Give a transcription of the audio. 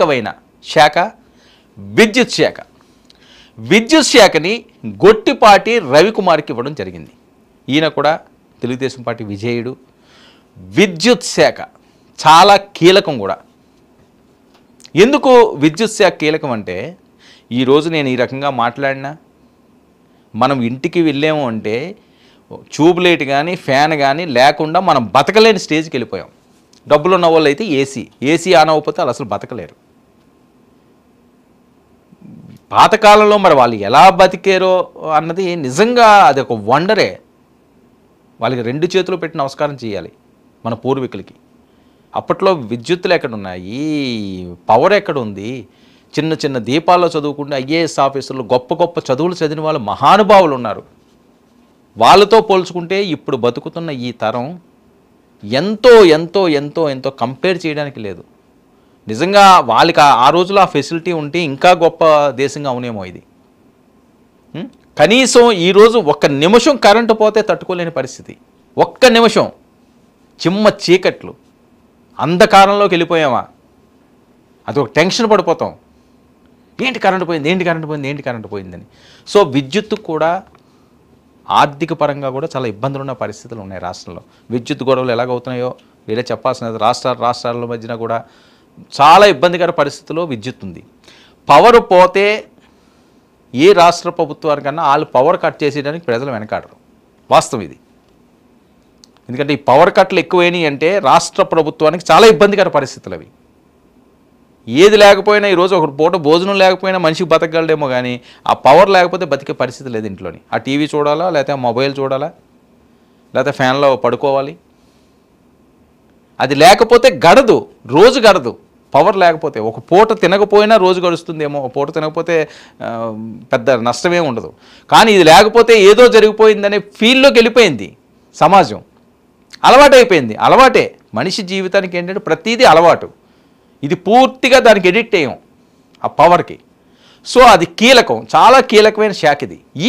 కీలకమైన శాఖ విద్యుత్ శాఖ. విద్యుత్ శాఖని గొట్టిపాటి రవికుమార్కి ఇవ్వడం జరిగింది. ఈయన కూడా తెలుగుదేశం పార్టీ విజేయుడు. విద్యుత్ శాఖ చాలా కీలకం కూడా. ఎందుకు విద్యుత్ శాఖ కీలకం అంటే, ఈరోజు నేను ఈ రకంగా మాట్లాడినా, మనం ఇంటికి వెళ్ళాము అంటే ట్యూబ్ లైట్ కానీ ఫ్యాన్ కానీ లేకుండా మనం బతకలేని స్టేజ్కి వెళ్ళిపోయాం. డబ్బులు ఉన్న వాళ్ళు అయితే ఏసీ ఆన్ అవ్వకపోతే వాళ్ళు అసలు బతకలేరు. పాతకాలంలో మరి వాళ్ళు ఎలా బతికారో అన్నది నిజంగా అది ఒక వండరే. వాళ్ళకి 2 చేతులు పెట్టి నమస్కారం చేయాలి మన పూర్వీకులకి. అప్పట్లో విద్యుత్తులు ఎక్కడున్నాయి, పవర్ ఎక్కడుంది? చిన్న చిన్న దీపాల్లో చదువుకుంటే ఐఏఎస్ ఆఫీసర్లు గొప్ప గొప్ప చదువులు చదివిన వాళ్ళు మహానుభావులు ఉన్నారు. వాళ్ళతో పోల్చుకుంటే ఇప్పుడు బతుకుతున్న ఈ తరం ఎంతో ఎంతో ఎంతో ఎంతో కంపేర్ చేయడానికి లేదు. నిజంగా వాళ్ళకి ఆ రోజులో ఆ ఫెసిలిటీ ఉంటే ఇంకా గొప్ప దేశంగా అవునేమో ఇది. కనీసం ఈరోజు 1 నిమిషం కరెంటు పోతే తట్టుకోలేని పరిస్థితి. 1 నిమిషం చిమ్మ చీకట్లు, అంధకారంలోకి వెళ్ళిపోయామా, అది ఒక టెన్షన్ పడిపోతాం. ఏంటి కరెంటు పోయిందని. సో విద్యుత్తు కూడా ఆర్థిక పరంగా కూడా చాలా ఇబ్బందులు ఉన్న పరిస్థితులు ఉన్నాయి రాష్ట్రంలో. విద్యుత్ గొడవలు ఎలాగవుతున్నాయో వీళ్ళే చెప్పాల్సినది. రాష్ట్రాల మధ్యన కూడా చాలా ఇబ్బందికర పరిస్థితుల్లో విద్యుత్ ఉంది. పవర్ పోతే ఏ రాష్ట్ర ప్రభుత్వానికన్నా వాళ్ళు పవర్ కట్ చేసేయడానికి ప్రజలు వెనకాడరు. వాస్తవం ఇది. ఎందుకంటే ఈ పవర్ కట్లు ఎక్కువైనాయి అంటే రాష్ట్ర ప్రభుత్వానికి చాలా ఇబ్బందికర పరిస్థితులు అవి. ఏది లేకపోయినా ఈరోజు ఒక పూట భోజనం లేకపోయినా మనిషికి బతకగలడేమో, కానీ ఆ పవర్ లేకపోతే బతికే పరిస్థితి లేదు ఇంట్లోని. ఆ టీవీ చూడాలా, లేకపోతే మొబైల్ చూడాలా, లేకపోతే ఫ్యాన్లో పడుకోవాలి. అది లేకపోతే రోజు గడదు. పవర్ లేకపోతే ఒక పూట తినకపోయినా రోజు గడుస్తుందేమో, ఒక పూట తినకపోతే పెద్ద నష్టమే ఉండదు. కానీ ఇది లేకపోతే ఏదో జరిగిపోయిందనే ఫీల్లోకి వెళ్ళిపోయింది సమాజం. అలవాటే. మనిషి జీవితానికి ఏంటంటే ప్రతిదీ అలవాటు. ఇది పూర్తిగా దానికి ఎడిక్ట్ అయ్యాం ఆ పవర్కి. సో అది కీలకం, చాలా కీలకమైన శాఖ ఇది. ఈ